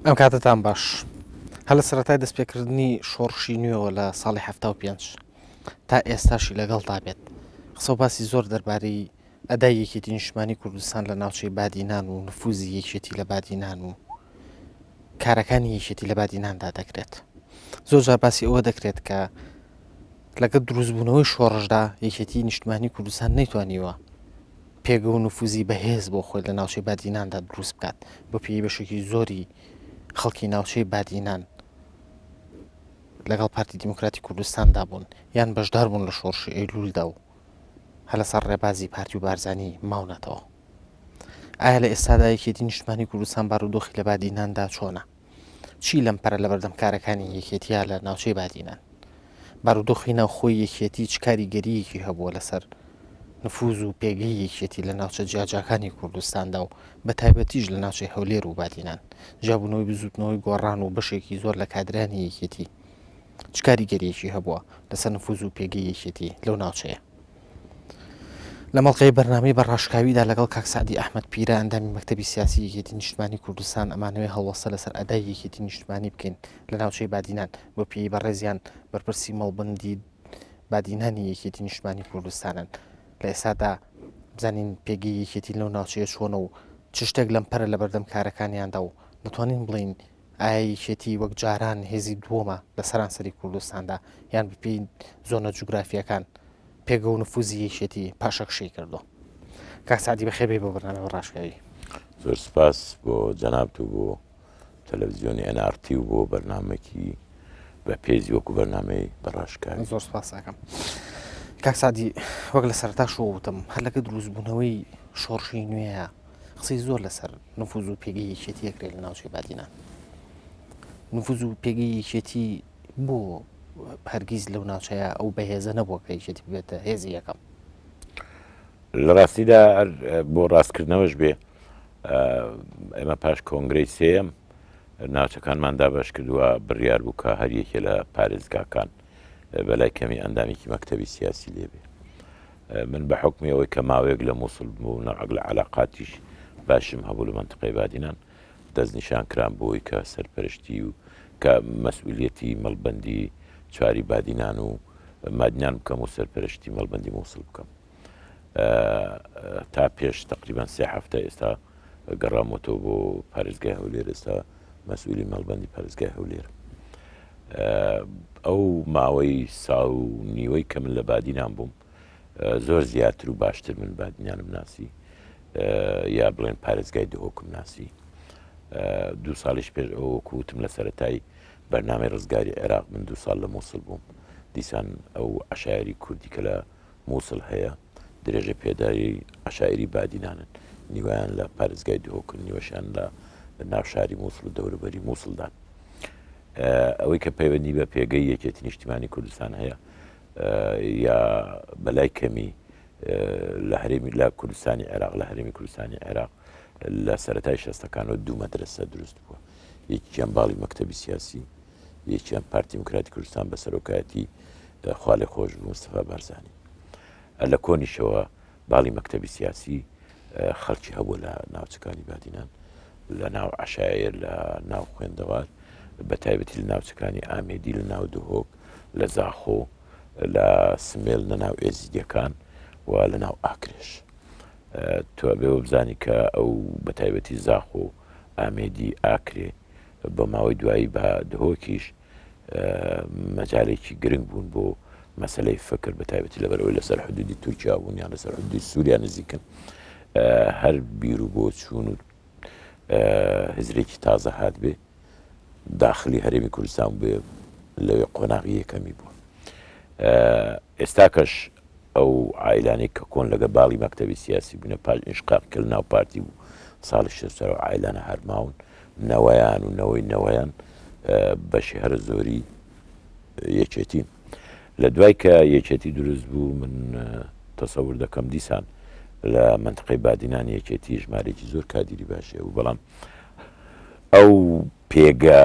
ئەم کاتتان باش هەل لە سەرەتای دەستپێکردنی شۆڕشی نوێەوە لە ساڵی 1970 تا ئێستاشی لەگەڵتا بێت قسە و باسی زۆر دەربارەی ئەدای یەکێتی نیشتمانی کوردستان لە ناوچەی بادینان و نفوزی یەکێتی لە بادینان و کارەکانی یەکێتی لە بادیناندا دەکرێت. زۆر جار باسی ئەوە دەکرێت کە لەگەڵ دروستبوونەوەی شۆڕشدا یەکێتی نیشتمانی کوردستان نەیتوانیوە پێگە و نفوزی بەهێز بۆ خۆی لە ناوچەی بادیناندا دروست بکات بۆ پێی بەشێکی زۆری خەڵکی ناوچەی بادینان لەگەڵ پارتی دیموکراتی کوردستاندا بوون یان بەشدار بوون لە شۆڕشی ئەیلولدا و هەلە سەر ڕێبازی پارتی و بارزانی ماونەتەوە. ئایا لە ئێستادا یەکێتی نیشتمانی کوردستان بارودۆخی لە بادیناندا چۆنە؟ چی لەم پەرە لە بەردەم کارەکانی یەکێتیە لە ناوچەی بادینان؟ بارودۆخی ناوخۆی یەکێتی چ کاریگەریەکی هەبووە لەسەر نفوز و پێگەی یەکێتی لە ناوچە جیاجاکانی کوردستاندا و بە تایبەتیش لە ناوچەی هەولێر و بادینان جیابوونەوەی بزوتنەوەی گۆڕان و بەشێکی زۆر لە کادرانی یەکێتی چ کاریگەریەکی هەبووە لەسەر نفوز و پێگەی یەکێتی لەو ناوچەیە. لە مەڵقەی بەرنامەی بەڕاشکاویدا لەگەڵ کاک سعدی ئەحمەد پیرە ئەندامی مەکتەبی سیاسی یەکێتی نیشتمانی کوردستان ئەمانەوەی هەڵوەسە لەسەر ئەدای یەکێتی نیشتمانی بکەین لە ناوچەی بادینان بۆ پێی بەڕێزیان بەرپرسی مەڵبەندی بادینانی یەکێتی نیشتمانی کوردستانن لە ئێستادا بزانین پێگەی یەکێتی لەو ناوچەیە چۆنە و چ شتێک لەم پەرە لە بەردەم کارەکانیاندا و دەتوانین بڵین ئایا یەکێتی وەک جاران هێزی دووەمە لە سەرانسەری کوردستاندا یان بپێین زۆنە جوگرافیەکان پێگە و نفوزی یەکێتی پاشەکشەی کردو. کاک سعدی بەخێبێ بۆ بەرنامەی ڕاشکاوی. زۆر سپاس بۆ جەنابت و بۆ تەلەڤیزیۆنی NRT و بۆ بەرنامێکی بە پێزی وەکو بەرنامەی بەڕاشکاوی. زۆر سپاس ساکەم. کاک سعدی وەک لە سەرەتا شۆوتم هەر لەگە دروستبوونەوەی شۆڕشی نوێیە قسەی زۆر لەسەر نفوز و پێگەی یەکێتی ئەکرێت لە ناوچەی بادینان. نفوز و پێگەی یەکێتی بۆ هەرگیز لەو ناوچەیە ئەو بەهێزە نەبووە کە یەکێتی بێتە هێزی یەکەم. لە ڕاستیدا بۆ ڕاستکردنەوەش بێ ئێمە پاش کۆنگرەی سێم ناوچەکانماندا باش کردووە بڕیار بوو کە هەر یەکێ لە پارێزگاکان بەلای کەمی ئەندامێکی مەکتەبی سیاسی لێبێ. من بە حکمی ئەوەی کە ماوەیەک لە مووسڵ بوو نەعەق لە عەلاقاتیش باشم هەبوو لە مەنتقەی بادینان دەستنیشان کران بۆی کە سەرپەرشتی و کە مەسئولیەتی مەڵبەندی چواری بادینان و مادینان بکەم و سەرپەرشتی مەڵبەندی مووسڵ بکەم. تا پێش تقریبان 3 هەفتە ئێستا گەڕامەوە بۆ پارێزگای هەولێر ئێستا مەسئولی مەڵبەندی پارێزگای هەولێر. ئەو ماوەی ساڵ و نیوەی کە من لە بادینان بووم زۆر زیاتر و باشتر من بادینانم ناسی یا بڵێن پارێزگای دهۆکم ناسی. 2 ساڵیش پێش ئەوە کووتم لە سەرەتای بەرنامەی ڕزگاری عێراق من 2 ساڵ لە مووسڵ بووم دیسان ئەو عەشایری کوردی کە لە مووسڵ هەیە درێژە پێداری عەشایری بادینانن نیوەیان لە پارێزگای دهۆکن نیوەشیان لە ناوشاری مووسڵ و دەوروبەری مووسڵدان. ئەوەی کە پەیوەندی بە پێگەی یەکێتی نیشتیمانی کوردستان هەیە یا بەلای کەمی لە هەرێمی لە کوردستانی عێراق لە هەرێمی کوردستانی عێراق لە سەرەتای شەستەکانەوە 2 مەدرسە دروست بووە. یەکیان باڵی مەکتەبی سیاسی یەکیان پارتی دیموکراتی کوردستان بە سەرۆکایەتی خوا لێ خۆش بوو مستەفا بارزانی. لە کۆنیشەوە باڵی مەکتەبی سیاسی خەڵکی هەبوو لە ناوچەکانی بادینان لە ناو عەشایر لە ناو خوێندەوار بە تایبەتی لە ناوچەکانی ئامێدی لە ناو دهۆک لە زاخۆ لە سمێل لە ناو ئێزیدیەکان و لە ناو ئاکرێش. تۆ بێوە بزانی کە ئەو بە تایبەتی زاخۆ ئامێدی ئاکرێ بە ماوەی دوایی بە دهۆکیش مەجالێکی گرنگ بوون بۆ مەسەلەی فکر بە تایبەتی لەبەرەوەی لەسەر حدودی تورکیا بوون یان لەسەر حدودی سووریا نزیکن هەر بیر و بۆ چوون و هزرێکی تازە هات بێ داخلی هەرێمی کوردستان بێ لەوێ قۆناغی یەکەمی بووە. ئێستا کەش ئەو عایلانەی کە کۆن لەگە باڵی مەکتەبی سیاسی بوونە پاش ئینشقاق کرد ناو پارتی بوو ساڵی 60 عایلانە هەرماون نەوەیان و نەوەی نەوەیان بەشی هەر زۆری یەکێتی. لە دوای کە یەکێتی دروست بوو من تەسەور دەکەم دیسان لە مەنتقەی بادینان یەکێتی ژمارێکی زۆر کادیری باشێ و بەڵام ئەو پێگە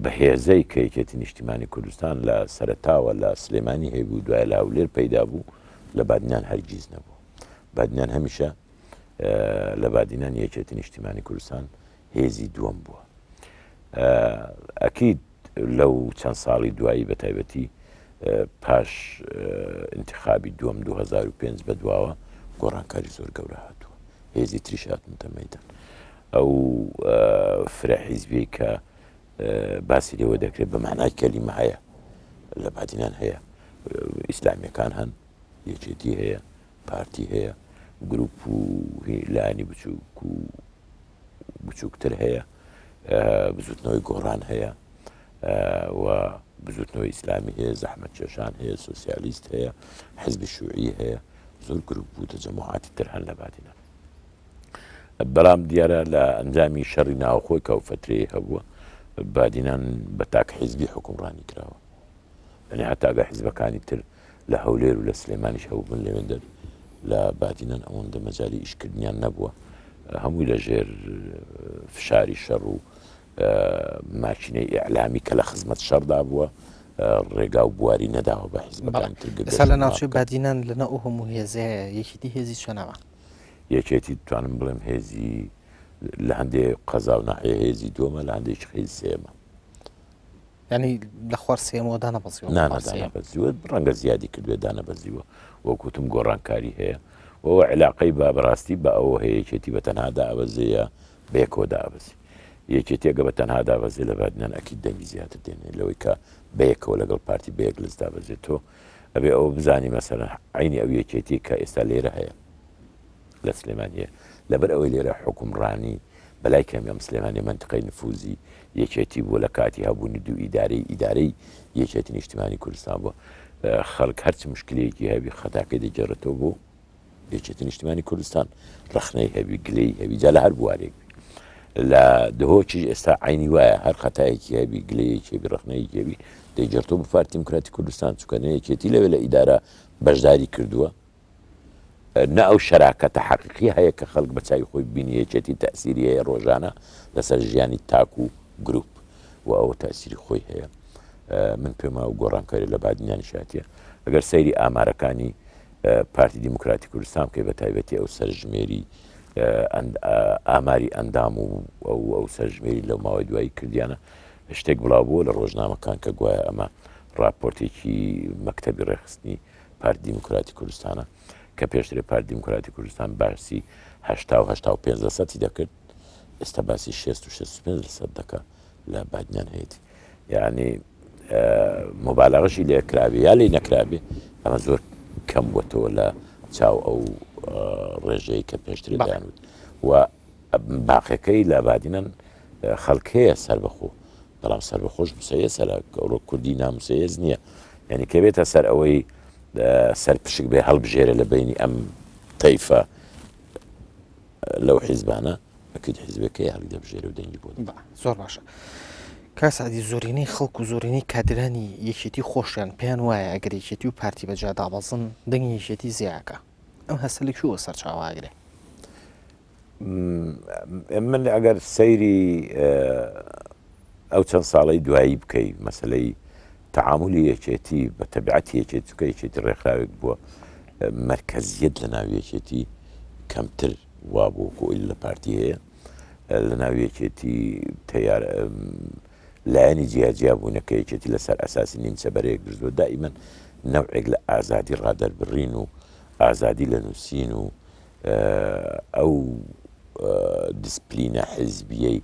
بەهێزەی کە یەکێتی نیشتیمانی کوردستان لە سەرەتاوە لە سلێمانی هەیبوو دوای لە هەولێر پەیدا بوو لە بادینان هەرگیز نەبوو. بادینان هەمیشە لە بادینان یەکێتی نیشتیمانی کوردستان هێزی دووەم بووە ئەکید لەو چەند ساڵی دوایی بە تایبەتی پاش انتخابی دووەم 2005 بە دواوە گۆڕانکاری زۆر گەورە هاتووە هێزی تریش هاتمتە مەیدان ئەو فرە حیزبی کە باسی لێوە دەکرێت بە معنای کەلیمە هەیە لە بادینان هەیە ئیسلامیەکان هەن یەکێتی هەیە پارتی هەیە گروپ و لایانی بچووک و بچووکتر هەیە بزوتنەوەی گۆڕان هەیە و بزوتنەوەی ئیسلامی هەیە زەحمەت چێشان هەیە سۆسیالیست هەیە حزبی شوعی هەیە زۆر گروپ بوو تەجەموعاتی تر هەن لە بادینان بەڵام دیارە لە ئەنجامی شەڕی ناوخۆی کە ئەو فترەیە هەبووە بادینان بە تاک حیزبی حکومڕانی کراوە یعنی هەتاگە حیزبەکانی تر لە هەولێر و لە سلێمانیش هەبوو بن لەوێندە لە بادینان ئەوەندە مەجای ئیشکردنیان نەبووە هەمووی لە ژێر فشاری شەڕ و ماچینەی ئیعلامی کە لە خزمەت شەڕدا بووە ڕێگا و بواری نەداوە بە حیزبەکان ئێستا لە ناوچەی بادینان لەنە ئەو هەموو هێزەیە یەکێتی هێزی چۆنەوە یەکێتی توانم بڵێم هێزی لە هەندێک قەزا و ناحیە هێزی دووەمە لە هەندێک هێزی سێمە ینی لە خوار سێمەوە دانەبەزیەوە دانەبەزیوە ڕەنگە زیادی کردوێ دانەبەزیوە وەکوتم گۆڕانکاری هەیە وەوە علاقەی بە بەڕاستی بە ئەوە هەیە یەکێتی بە تەنها دابەزەیە بەیەکەوە دابەزی یەکێتێگە بە تەنها دابەزێ لە بادنان ئەکید دەنگی زیاتر دێنێ لەوەی کە بەیەکەوە لەگەڵ پارتی بەیەک لەست دابەزێتەوە ئەبێ ئەوە بزانی مەسەرە عینی ئەو یەکێتی کە ئێستا لێرە هەیە لە سلێمانیە لەبەر ئەوەی لێرە حکومڕانی بەلای کەمیام سلێمانی منتقەی نفوزی یەکێتی بووە لە کاتی هەبوونی دوو ئیدارەی یەکێتی نیشتیمانی کوردستان بووە خەڵک هەرچ مشکلەیەکی هەبی خەتاکەی دەجێڕێتەوە بۆ یەکێتی نیشتیمانی کوردستان ڕەخنەی هەبی گلەی هەبی جا لە هەر بوارێک لە دهۆکی ئێستا عینی وایە هەر خەتایەکی هەبی گلەیەکی هەبی ڕەخنەیەکی هەبی دەیجێڕێتەوە بە پارتی دیموکراتی کوردستان چونکە یەکێتی لەوێ لە ئیدارە بەشداری کردووە نە ئەو شەراکەتە حەقیقی هەیە کە خەڵک بە چاوی خۆی بینی یەکێتی تەسیری هەیە ڕۆژانە لەسەر ژیانی تاک و گروپ و ئەوە تاسیری خۆی هەیە من پێما و گۆڕانکاری لە بادنیانی شاتیە ئەگەر سەیری ئامارەکانی پارتی دیموکراتی کوردستان بکەی بە تایبەتی ئەو سەرژمێری ئاماری ئەندام و ئەو سەرژمێری لەو ماوەی دوایی کردیانە شتێک بڵاوبووە لە ڕۆژنامەکان کە گوایە ئەمە راپۆرتێکی مەکتەبی ڕێخستنی پارتی دیموکراتی کوردستانە کە پێشترێ پارتی دیموکراتی کوردستان باسی 85% دەکرد ئێستا باسی 65% دەکات لە بادنیان هەیەی یعنی مۆبالەغەشی لێ کرابێ یا لی نەکرابێ ئەمە زۆر کەم بووەتەوە لە چاو ئەو ڕێژەیە کە پێشتر دایانوت و باقیەکەی لە بادینان خەڵکەیە سەربەخۆ بەڵام سەربەخۆش مسەیە سەر ڕۆ کوردی ناموسەیەز نییە یعنی کە بێتە سەر ئەوەی سەرپشک بێ هەڵبژێرە لە بینی ئەم تەیفە لەو حیزبانە ئەکرد حیزبەکەی هەڵی دەبژێرە و دەنگی بۆ زۆر باشە کاسادی زۆرینەی خەڵک و زۆرینەی کادرانی یەکێتی خۆشیان پێیان وایە ئەگەر یەکێتی و پارتی بەجا دابەزن دەنگی یەکێتی زیاکە ئەم هەستەلێکیوە سەرچاواگرێ من ئەگەر سەیری ئەو چەند ساڵی دوایی بکەی مەسلەی تعاملی یەکێتی بە تەبیعەتی یەکێتی چونکە یەکێتی ڕێکخراوێک بووە مەرکەزیەت لە ناو یەکێتی کەمتر وا بوو کۆی لە پارتی هەیە لە ناو یەکێتی تەیار لایەنی جیاجیا بوونەکە یەکێتی لەسەر ئەساسی نیمچەبەرەیەک دروستوە دائیمەن نەوعێک لە ئازادی ڕادەربڕین و ئازادی لە نووسین و ئەو دیسپلینە حیزبیەی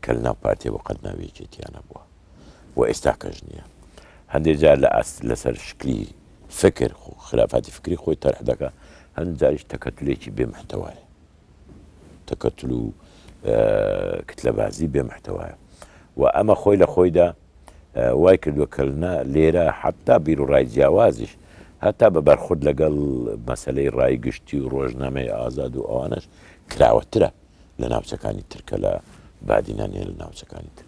کە لە ناو پارتیە بۆ قەت ناو یەکێتیانە بووە و ئێستا کەژ نییە هەندێک جار لەسەر شکلی فکر خلافاتی فکری خۆی تەرح دەکات هەندێک جاریش تەکەتولێکی بێمەحتەوایە تەکەتول و کتلەبازی بێمەحتەوایە و ئەمە خۆی لە خۆیدا وای کردووە کەلنا لێرە حتا بیر و ڕای جیاوازیش هەتا بە بەرخورد لەگەڵ مەسەلەی ڕای گشتی و ڕۆژنامەی ئازاد و ئەوانش کراوەترە لە ناوچەکانی ترکە لە بادینانێ لە ناوچەکانی تر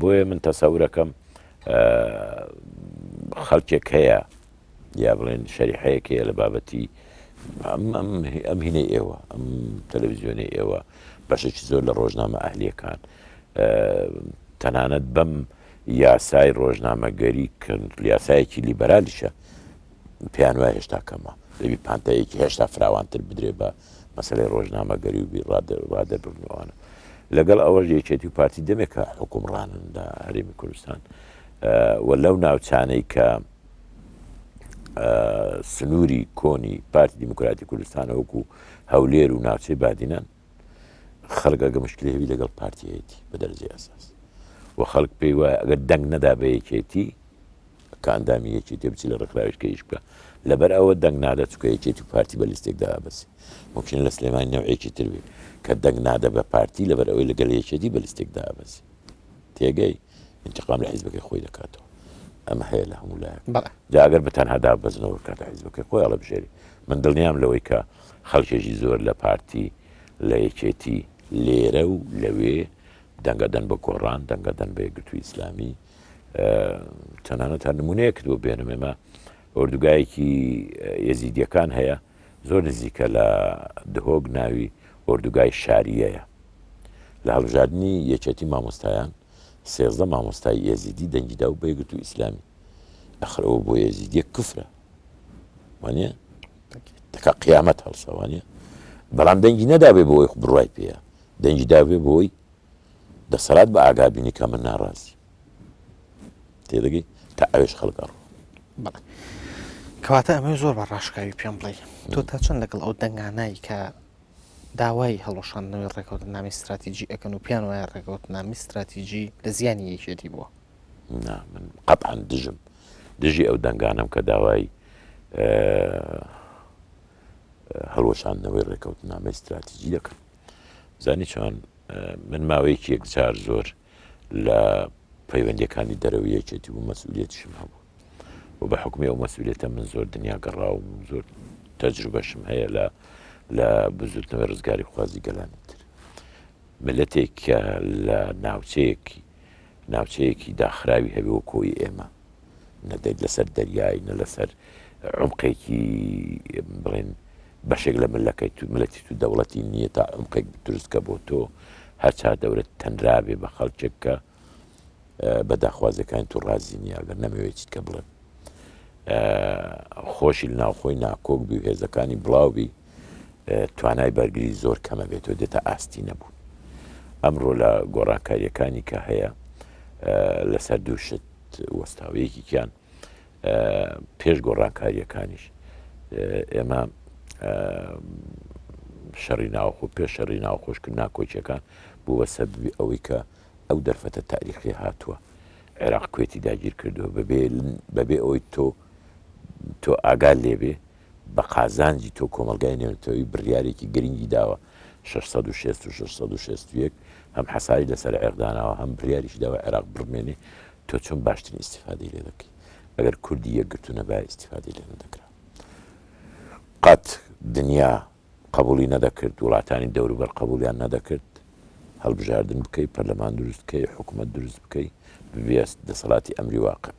بۆیە من تەسەورەکەم خەڵکێک هەیە یا بڵێن شەریحەیەکەیە لە بابەتی ئەم هینەی ئێوە ئەم تەلەڤیزیۆنەی ئێوە بەشێکی زۆر لە ڕۆژنامە ئەهلیەکان تەنانەت بەم یاسای ڕۆژنامەگەری یاسایەکی لیبەرالیشە پێیان وایە هێشتا کەمە دەبی پانتەیەکی هێشتا فراوانتر بدرێ بە مەسەلەی ڕۆژنامەگەری و ڕادەبردنەوەوانە لەگەڵ ئەوە یەکێتی و پارتی دەمێکە حکومڕانن لە هەرێمی کوردستان و لەو ناوچانەی کە سنووری کۆنی پارتی دیموکراتی کوردستان وەکو هەولێر و ناوچەی بادینان خەڵک ئەگە مشکلی هەوی لەگەڵ پارتیەتی بە دەرەجەی ئاساس و خەڵک پێی وایە ئەگەر دەنگ نەدا بە یەکێتی کە ئەندامی یەکێتی بچی لە ڕێکخراوێشکەیش بکە لەبەر ئەوە دەنگ نادە چکە یەکێتی و پارتی بە لیستێکدا ئابەسی ممکن لە سلێمانی نەوعێکی تر بێت کە دەنگ نادە بە پارتی لەبەر ئەوەی لەگەڵ یەکێتی بە لیستێکدا ئابەسی تێگەی انتقام لە حیزبەکەی خۆی دەکاتەوە ئەمە هەیە لە هەموو لایەک جا ئەگەر بەتەنها دابەزنەوە کاتە حیزبەکەی خۆی هەڵە بژێری من دڵنیام لەوەی کە خەڵکێکی زۆر لە پارتی لە یەکێتی لێرە و لەوێ دەنگەدەن بە گۆڕان دەنگەدەن بە یەکگرتووی ئیسلامی تەنانەت هەر نمونەیەک بۆ بێنم ئێمە ئۆردوگایەکی یەزیدیەکان هەیە زۆر نزیکە لە دهۆک ناوی ئۆردوگای شاریەیە لە هەڵبژاردننی یەکێتی مامۆستایان 13 مامۆستای یەزیدی دەنگیدا و بە یەکگرتووی ئیسلامی ئەخرەوە بۆ یەزیدیە کفرە وانە دەکا قیامەت هەڵسەوانە بەڵام دەنگی نەدابێ بۆی بڕای پێەیە دەنگی داوێ بۆی دەسەڵات بە ئاگابینی کە من ناڕازی تێدەگەی تا ئەوێش خەڵگەڕ کەواتە ئەمە زۆر بە ڕاشکاوی پێم بڵێ تۆ تا چەند لەگەڵ ئەو دەنگانایی کە داوای هەڵۆشاندنەوەی ڕێکەوتن نامی استراتیجی ئەکەن و پیان وایە ڕێکەوت نامی استراتیجی لە زیانی یەکێتی بووە من قەتعاً دژی ئەو دەنگانم کە داوای هەڵۆشاندنەوەی ڕێکەوت نامی استراتیجی دەکەن زانی چۆن من ماوەیەکی یەکجار زۆر لە پەیوەندیەکانی دەرەوەی یەکێتی بوو مەسئولیەتیشم هەبوو و بە حکومی ئەو مەسئولیەتە من زۆر دنیا گەڕاوم زۆر تەجروبەشم هەیە لە بزوتنەوەی ڕزگاری خوازی گەلانی تر ملەتێک کە لە ناوچەیەکی داخراوی هەبێ و کۆی ئێمە نەدەیت لەسەر دەریای نە لەسەر عمقێکی بڵێن بەشێک لە ملەتی تو دەوڵەتی نییە تا عمقێک دروستکە بۆ تۆ هەرچا دەورەت تەنرابێ بە خەڵکێک کە بە داخوازەکانی تو ڕازی نییە ئەگەر نەمەوێت کە بڵێن خۆشی لە ناوخۆی ناکۆک بی و هێزەکانی بڵاوبی توانای بەرگری زۆر کەمە بێتەوە دێتە ئاستی نەبوون ئەمڕۆ لە گۆڕانکاریەکانی کە هەیە لەسەر دووشت وەستاوەیەکیان پێش گۆڕانکاریەکانیش ئێمە شەڕی ناوخۆ پێش شەڕی ناوخۆشکرد ناکۆچیەکان بووە سەبەبی ئەوەی کە ئەو دەرفەتە تاریخی هاتووە عێراق کوێتی داگیر کردووە بەبێ ئەوەی تۆ ئاگال لێبێ بە قازانجی تۆ کۆمەلگای نێونەتەوەی بڕیارێکی گرنگی داوە 660 و 661 هەم حەساری لەسەر عێراقداناوە هەم بڕیاریشی داوە عێراق بڕمێنێ تۆ چۆن باشترین ئیستیفادەی لێ دەکەی ئەگەر کوردی یەکگرتو نەبای ئیستیفادەی لێ نەدەکرا قەت دنیا قبولی نەدەکرد وڵاتانی دەوروبەر قبولیان نەدەکرد هەڵبژاردن بکەی پەرلەمان دروست بکەی حکوومەت دروست بکەی ببێ دەسەڵاتی ئەمری واقع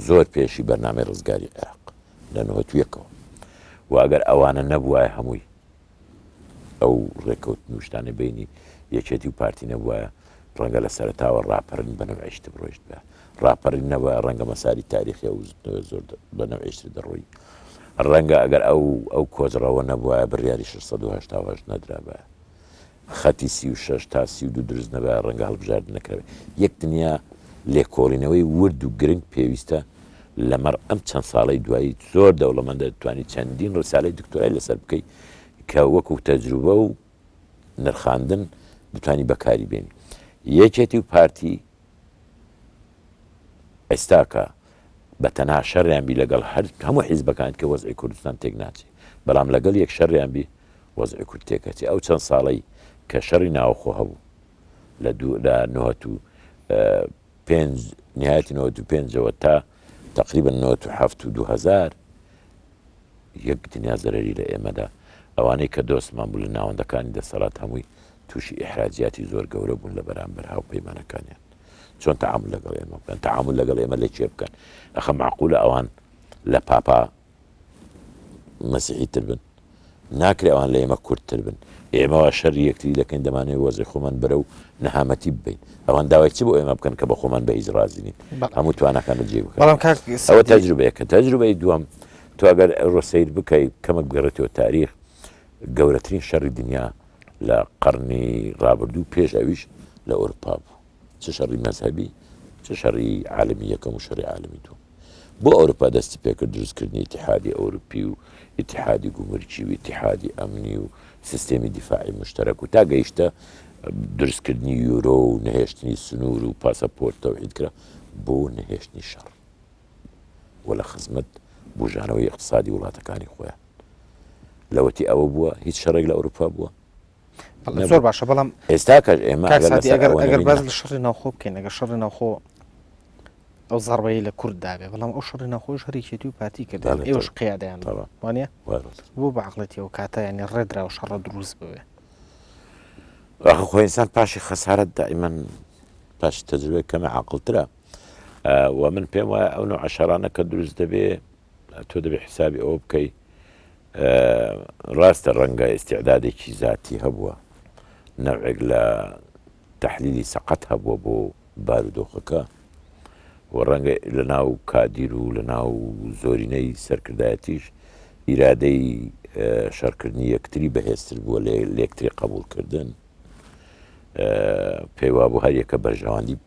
زۆر پێشی بەرنامەی ڕزگاری عێراق لە 91ەوە و ئەگەر ئەوانە نەبووایە هەمووی ئەو ڕێکەوتن و شتانە بینی یەکێتی و پارتی نەبووایە ڕەنگە لە سەرتاوە ڕاپەڕین بە نەوعیشت بڕۆیشت بە ڕاپەڕین نەبووە ڕەنگە مەساری تاریخی و زۆر بە نەوعیشت دەڕۆی ڕەنگە ئەگەر ئەو کۆزڕەوە نەبووایە بڕیاری 680 نەدرابە خەتی 36 تا 32 دروست نەبە ڕەنگە هەڵبژاردن نەکرێت یەک دنیا لێکۆڵینەوەی ورد و گرنگ پێویستە لەمەڕ ئەم چەند ساڵی دوایی زۆر دەوڵەمەندە دەتوانیت چەندین ڕسالەی دکتۆرای لەسەر بکەیت کە وەکو تەجروبە و نرخاندن بتوانی بەکاری بێنی یەکێتی و پارتی ئێستاکە بە تەنها شەڕیان بی لەگەڵ هەموو حیزبەکان کە وەزعی کوردستان تێک ناچێت بەڵام لەگەڵ یەک شەڕیان بی وەزعی کورد تێکەچێت ئەو چەند ساڵی کە شەڕی ناوخۆ هەبوو لە 95 نهایەتی 95ەوە تا تقریبا 97 و 2000 یەک دنیا زەرەری لە ئێمەدا ئەوانەی کە دۆستمان بوو لە ناوەندەکانی دەسەڵات هەمووی تووشی ئیحراجیاتی زۆر گەورە بوون لە بەرامبەر هاوپەیمانەکانیان چۆن تەعامل لەگەڵ ئێمە بکەن تەعامل لەگەڵ ئێمە لە چێ بکەن ئەخە معقولە ئەوان لە پاپا مەسیحی تر بن ناکرێ ئەوان لە ئێمە کورتتر بن ئێمەوە شەڕی یەکتری دەکەین دەمانێت وەزعی خۆمان بەرە و نەهامەتی ببین ئەوان داوای چی بۆ ئێمە بکەن کە بە خۆمان بە هیچ رازی نین هەموو توانەکان جێ بکەن ئەوە تەجروبەیەکە تەجروبەی دووەم تۆ ئەگەر ڕۆ سەیر بکەیت کەمە بگەڕێتەوە تاریخ گەورەترین شەڕی دنیا لە قەرنی ڕابردوو پێش ئەویش لە ئەوروپا بوو چ شەڕی مەذهبی چ شەڕی عالمی یەکەم و شەڕی عالمی دووەم بۆ ئەوروپا دەستی پێکرد دروستکردنی اتحادی ئەوروپی و اتحادی گومرکی و اتحادی ئەمنی و سیستێمی دیفاعی مشتەرەک و تا گەیشتە دروستکردنی یورۆ و نەهێشتنی سنوور و پاسەپۆرت تەوحیدکرا بۆ نەهێشتنی شەڕ و لە خزمەت بژانەوەی اقتصادی وڵاتەکانی خۆیان لەوەتی ئەوە بووە هیچ شەڕێک لە ئەوروپا بووە زۆر باشە بەڵام ئێستا کە ئێمە ئەگەر باز لە شەڕی ناوخۆ بکەین ئەگەر شەڕی ناوخۆ ئەو زەڕبەیە لە کورد دابێ بەڵام ئەو شەڕی ناوخۆش هەرێکێتی و پاتی کرد ئێوەش قیادیان وانە بۆ بەعقڵەتی ئەو کاتە ینی ڕێدرا و شەڕە دروست بوێ ئاخە خۆی ئینسان پاشی خەسارەت دائیمەن پاش تەجربەیە کەمە عاقڵترە و من پێم وایە ئەو نوع عەشەرانە کە دروست دەبێ تۆ دەبێ حسابی ئەوە بکەی ڕاستە ڕەنگە ئیستیعدادێکی ذاتی هەبووە نەوعێک لە تەحلیلی سەقەت هەبووە بۆ بارودۆخەکە و ڕەنگە لە ناو کادیر و لە ناو زۆرینەی سەرکردایەتیش ئیرادەی شەڕکردنی یەکتری بەهێزتر بووە لە یەکتری قبولکردن پێیوا بوو هەر یەکە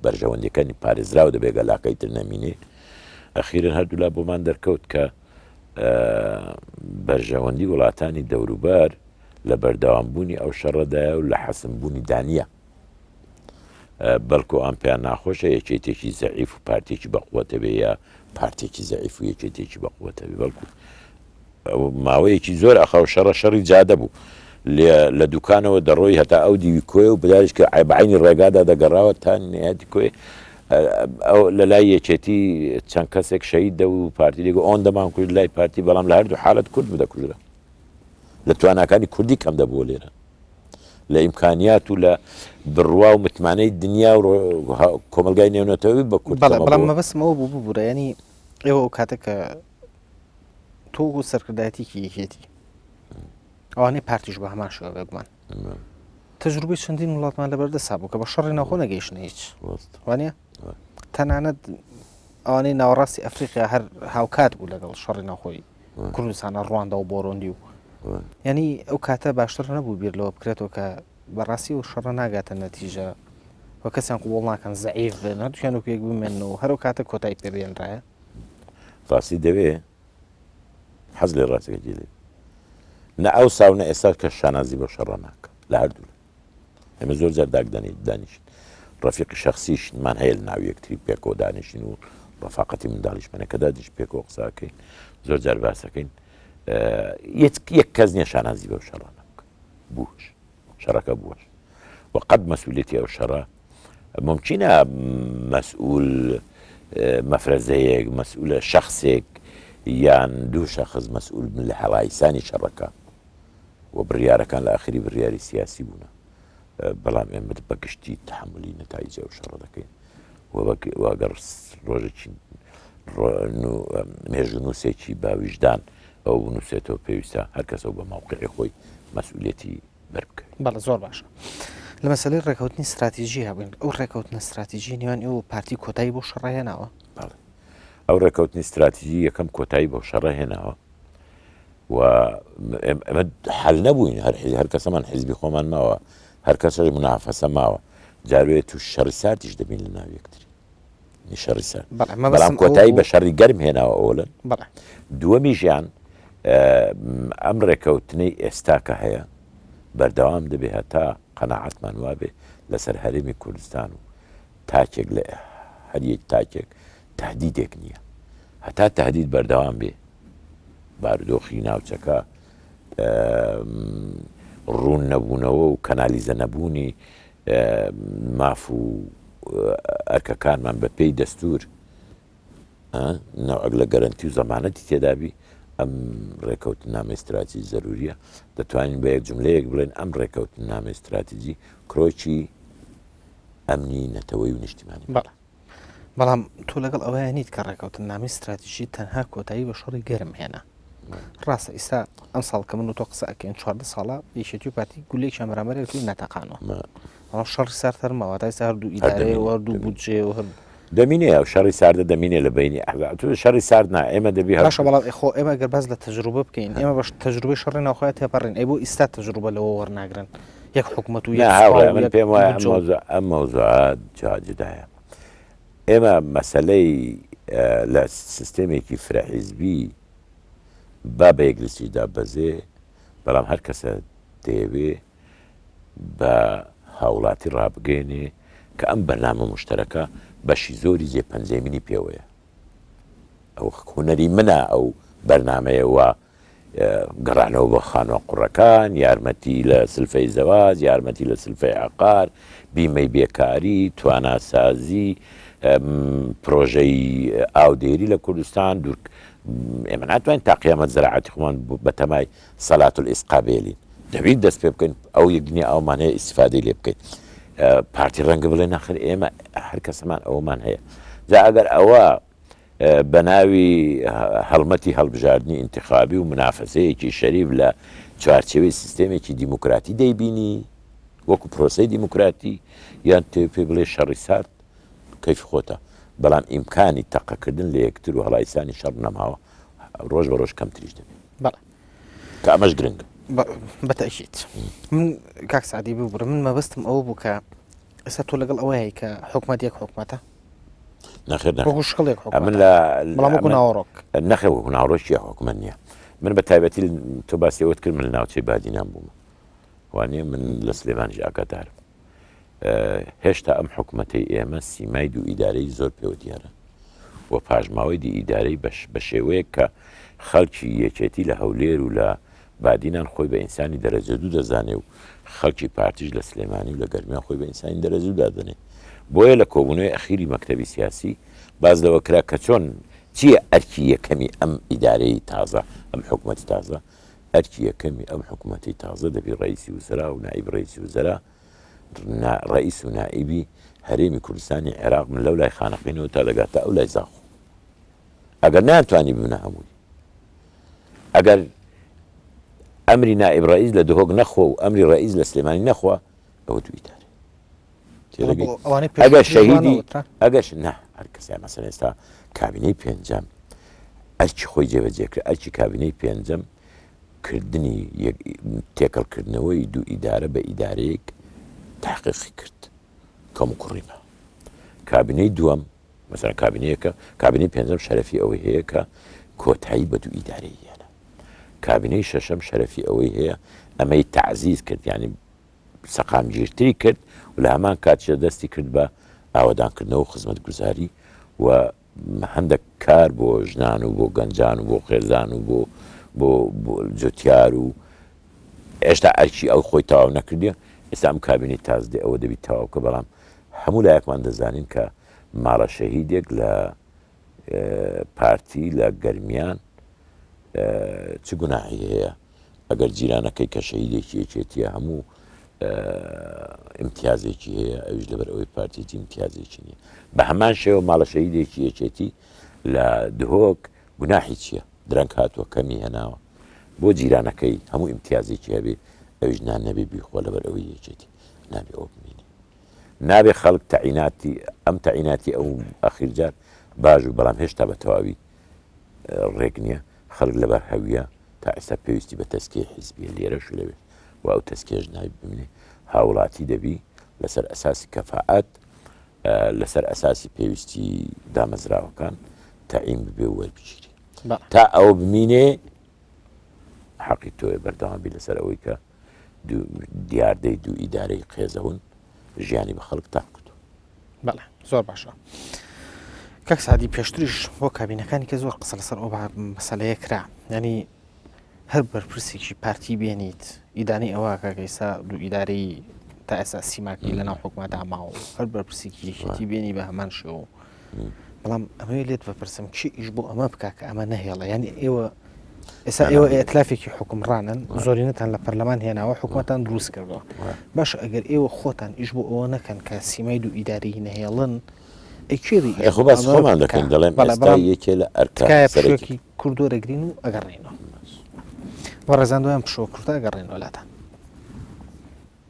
بەرژەوەندەکانی پارێزراو دەبێ گەلاکەی تر نەمینێ ئەخیرن هەردوو لا بۆمان دەرکەوت کە بەرژەوەندی وڵاتانی دەوروبەر لە بەردەوامبوونی ئەو شەڕەدایە و لە حەسمبوونی دانیە بەڵکو ئەم پێیان ناخۆشە یەکێتێکی زەعیف و پارتێکی بەقووەتە بێ یا پارتێکی زەعیف و یەکێتێکی بەقووەتە بێ بەڵکو ماوەیەکی زۆر ئەخەو شەڕی جادە بوو لە دوکانەوە دەڕۆی هەتا ئەو دیوی کۆی و بداریش کە عیبعینی ڕێگادا دەگەڕاوە تا نهایەتی کۆی ئەو لە لای یەکێتی چەند کەسێک شەهید دە و پارتی دێگو ئەوەن دەمان کورد لای پارتی بەڵام لە هەردوو حالەت کورد بدەکوژرە لە تواناکانی کوردی کەم دەبووە لێرە لە ئیمکانیات و لە بڕوا و متمانەی دنیا و کۆمەلگای نێونەتەوەی بە کورد بەڵام مەبەستمەوە بوو ببوورە ینی ئێوە ئەو کاتە کە تۆ و سەرکردایەتێکی یەکێتی ئەوانەی پارتیش بە هەمان شێوە بێگومان تەجروبەی چەندین وڵاتمان لەبەردەسا بوو کە بە شەڕی ناوخۆ نەگەیشتنە هیچ وانە تەنانەت ئەوانەی ناوەڕاستی ئەفریقیا هەر هاوکات بوو لەگەڵ شەڕی ناوخۆی کوردستانە ڕواندا و بۆڕۆندی و ینی ئەو کاتە باشتر نەبوو بیر لەوە بکرێتەوە کە بەڕاستی و شەڕە ناگاتە نەتیجە وە کەسیان قوبوڵ ناکەن زەعیف بن هەردووکیان و پێک بمێنەوە هەرو کاتە کۆتایی پێبێنرایە ڕاستی دەوێ حەز لێ ڕاستەکەی لێ نە ئەو ساونە ئێستا کە شانازی بە شەڕە ناکە لە هەردوو ئێمە زۆر جار دانیشین ڕەفیقی شەخسیشمان هەیە لە ناو یەکتری پێکەوە دانیشین و ڕەفاقەتی منداڵیشمانەکە دادیش پێکەوە قساکەین زۆر جار باسەکەین یەک کەس نییە شانازی بەو شەڕە ناکە بووش شەڕەکە بووەش وقد مەسئولێتی ئەو شەڕە ممکنە مەسئول مەفرەزەیەک مەسئولە شەخسێک یان دوو شەخص مەسئول بن لە هەڵایسانی شەڕەکە و بڕیارەکان لە ئاخری بڕیاری سیاسی بوونە بەڵام ئێمە بەگشتی تحملی نەتایجە و شەڕە دەکەین واگەر ڕۆژێکی مێژوو نووسێکی باویژدان ئەو نووسێتەوە پێویستە هەر کەسەوە بە ماوقعی خۆی مەسئولێتی بەربکەوێت بەڵە زۆر باشە لە مەسەلەی ڕێکەوتنی استراتیژی هەبووین ئەو ڕێکەوتنە استراتیژی نێوان ئێوە پارتی کۆتایی بۆ شەڕە هێناوە ئەو ڕێکەوتنی استراتیژی یەکەم کۆتایی بۆ شەڕە هێناوە و ئەمە حەل نەبووین هەر کەسەمان حیزبی خۆمان ماوە هەر کەسەی منافەسە ماوە جاروێت تو شەڕی ساردیش دەبین لە ناو یەکتری شەڕی سارد بەڵام کۆتایی بە شەڕی گەرم هێناوە ئەوڵن دووەمی ژیان ئەم ڕێکەوتنەی ئێستا کە هەیە بەردەوام دەبێت هەتا قەناعەتمان وابێ لەسەر هەرێمی کوردستان و تاکێک لە هەر یەک تاکێک تهدیدێک نییە هەتا تهدید بەردەوام بێ بارودۆخی ناوچەکە ڕوون نەبوونەوە و کەنالیزە نەبوونی ماف و ئەرکەکانمان بە پێی دەستور نەوەک لە گەرنتی و زەمانەتی تێدابی ئەم ڕێکەوتن نامە استراتیژی زەروریە دەتوانین بە یەک جملەیەک بڵێن ئەم ڕێکەوتن نامە استراتیژی کرۆکی ئەمنی نەتەوەی و نیشتیمانی بەڵام تۆ لەگەڵ ئەوەیە نیت کە ڕێکەوتن نامی استراتیژی تەنها کۆتایی بە شەڕی گەرم هێنا ڕاستە ئێستا ئەم ساڵ کە من و تۆ قسە ئەکەین 14 ساڵە یەکێتی و پارتی گولێکیان بەرامبەر توی نەتەقانەوە ئەمە شەڕی ساردەرمەوە تا ئێستا هەردوو ئیدارەیە و هەردوو بودجێ و هەر دەمینێ ئەو شەڕی ساردە دەمینێ لە بینی تو شەڕی سارد نا ئێمە دەبی باشە بەڵام خۆ ئێمە گەر باز لە تەجروبە بکەین ئێمە بەش تەجروبەی شەڕی ناوخۆیە تێپەڕین ئەی بۆ ئیستا تەجروبە لەوە وەرناگرن یەک حکوومەت و نا هاوڕێ من پێم وایە ئەم مەوزوعات جدایە. ئێمە مەسەلەی لە سیستێمێکی فرەحیزبی با بە یەکلیستیدا بەزێ، بەڵام هەر کەسە دەیەوێ بە هاوڵاتی ڕابگەێنێ کە ئەم بەرنامە مشتەرەکە بەشی زۆری جێپەنجێمینی پێوەیە. ئەو هونەری منە ئەو بەرنمەیە وە گەڕانەوە بە خانوە قوڕەکان، یارمەتی لە سلفەی زەواج، یارمەتی لە سلفەی عقار، بیمەی بێکاری، تواناسازی، پرۆژەی ئاودێری لە کوردستان دوور. ئێمە ناتوانین تا قیامەت زەراعەتی خۆمان بە تەمای سەلات الئیسقا بێلین. دەبێت دەست پێ بکەین ئەو یەکدنیا ئەومان هەیە ئیسیفادەی لێ بکەیت. پارتی ڕەنگە بڵێ نەخر ئێمە هەر کەسەمان ئەوەمان هەیە. جا ئەگەر ئەوە بە ناوی هەڵمەتی هەڵبژاردننی ئینتیخابی و منافەسەیەکی شەریف لە چوارچێوەی سیستێمێکی دیموکراتی دەیبینی وەکو پرۆسەی دیموکراتی، یان پێ بڵێ شەڕی سارد کەیف خۆتە، بەڵام ئیمکانی تەقەکردن لە یەکتر و هەڵایسانی شەڕ نەماوە، ڕۆژ بە ڕۆژ کەمتریش دەبێت کە ئەمەش گرنگە. بەتەشیت من کاک سعدی ببوورە، من مەبەستم ئەوە بوو کە ئێستا تۆ لەگەڵ ئەوەیە کە حکوومەت یەک حکوومەتە من نەخێ وەکو ناوڕۆشیە حکوومەت نییە. من بە تایبەتی تۆ باسیەوەت کرد من لە ناوچەی بادینان بووم، وانە من لە سلێمانی ئاگادارم. هێشتا ئەم حکوومەتەی ئێمە سیمای دوو ئیدارەی زۆر پێوە دیارە و پاژماوەی دی ئیدارەی بە شێوەیە کە خەڵکی یەکێتی لە هەولێر و لە بادینان خۆی بە ئینسانی دەرەجە دوو دەزانێ و خەڵکی پارتیش لە سلێمانی و لە گەرمیان خۆی بە ئینسانی دەرەجە دوو دادنێ. بۆیە لە کۆبوونەوەی ئەخیری مەکتەبی سیاسی باز لەوە کرا کە چۆن چییە ئەرکی یەکەمی ئەم ئیدارەی تازە، ئەم حکوومەتی تازە، ئەرکی یەکەمی ئەم حکوومەتی تازە دەبی ڕئیسی وزرا و نائیب ڕئیسی وزرا، ڕئیس و نائیبی هەرێمی کوردستانی عێراق من لەو لای خانەقینەوە تا دەگاتە ئەو لای زاخۆ. ئەگەر ناتوانی ببنە هەمووی، ئەگەر ئەمری نائیب ڕئیس لە دهۆک نەخۆ و ئەمری ڕئیس لە سلێمانی نەخوا، ئەوە دوو ئیدارە. ئەگەر شەهیدی ئەگەش نه هەر کەسیان مەسەن ئێستا کابینەی پێنجەم ئەرکی خۆی جێبەجێکرد، ئەرکی کابینەی پێنجەم کردنی تێکەڵکردنەوەی دوو ئیدارە بە ئیدارەیەک تحقیقی کرد کەم و کوڕیمە. کابینەی دووەم مەسەن کابینەیەکە، کابینەی پێنجەم شەرەفی ئەوەی هەیە کە کۆتایی بە دوو ئیدارەی هێنا. کابینەی شەشەم شەرەفی ئەوەی هەیە ئەمەی تعزیز کرد، یعنی سەقامگیرتری کرد و لە هەمان کاتیە دەستی کرد بە ئاوەدانکردنەوە و خزمەت گوزاری و هەندێک کار بۆ ژنان و بۆ گەنجان و بۆ خێزان و بۆ جوتیار و هێشتا ئەرکی ئەو خۆی تەواو نەکردیە. ئێستا ئەم کابینەی تازدێ ئەوە دەبی تەواوکە، بەڵام هەموو لایەکمان دەزانین کە ماڵە شەهیدێک لە پارتی لە گەرمیان چ گوناحی هەیە ئەگەر جیرانەکەی کە شەهیدێکی یەکێتیە هەموو امتیازێکی هەیە، ئەوش لەبەر ئەوەی پارتیی امتیازێکی نییە. بە هەمان شێوە ماڵە شەهیدێکی یەکێتی لە دهۆک گوناحی چییە؟ درەنگ هاتووە کەمی هێناوە بۆ جیرانەکەی هەموو امتیازێکی هەبێ، ئەوش نان نەبێ بیخۆ لەبەر ئەوەی یەکێتی نابێ ئەو بمینی. نابێ خەڵک تەعیناتی ئەم تەعیناتی ئەو ئەخیرجار باش و بەڵام هێشتا بە تەواوی ڕێک نییە خەڵک لەبەر هەویە تا ئێستا پێویستی بە تەسکیە حیزبیە لێرەش لەوێت و ئەو تەسکێش نابێ ببینێ. هاوڵاتی دەبی لەسەر ئەساسی کەفاعەت، لەسەر ئەساسی پێویستی دامەزراوەکان تەعین ببێ و وەربگیری تا ئەو بمینێ حەقی تۆیە بەردەوامبی لەسەر ئەوەی کە دیاردەی دوو ئیدارەی قێزەون ژیانی بە خەڵک تاق کردو. بەڵێ زۆر باشە. کاک سعدی پێشتریش بۆ کابینەکانی کە زۆر قسە لەسەر ئەو مەسەلەیە کرا، ینی هەر بەرپرسێکی پارتی بێنیت ئیدانی ئەوە کاگەیسا دوو ئیدارەی تا ئێستا سیماکی لەناو حکوومەتدا ماوە هەر بەرپرسێکی یەکێتی بێنی بە هەمان شێوە، بەڵام ئەمەوێ لێت بەپرسم چی ئیش بۆ ئەمە بکا کە ئەمە نەهێڵە؟ ینی ئێستا ئێوە ئێتلافێکی حکومڕانن، زۆرینەتان لە پەرلەمان هێناوە حکوومەتان دروست کردەوە، باش ئەگەر ئێوە خۆتان ئیش بۆ ئەوە نەکەن کە سیمای دوو ئیداری نەهێڵن خۆ باس خۆمان دەکەین دەڵێن ئێستا یەکێ لە ئەرکایەکی کوردۆرەگرین و ئەگەڕێنەوە بە ڕێزاندۆیان پشۆ کوردە ئەگەڕێنەوە لاتان.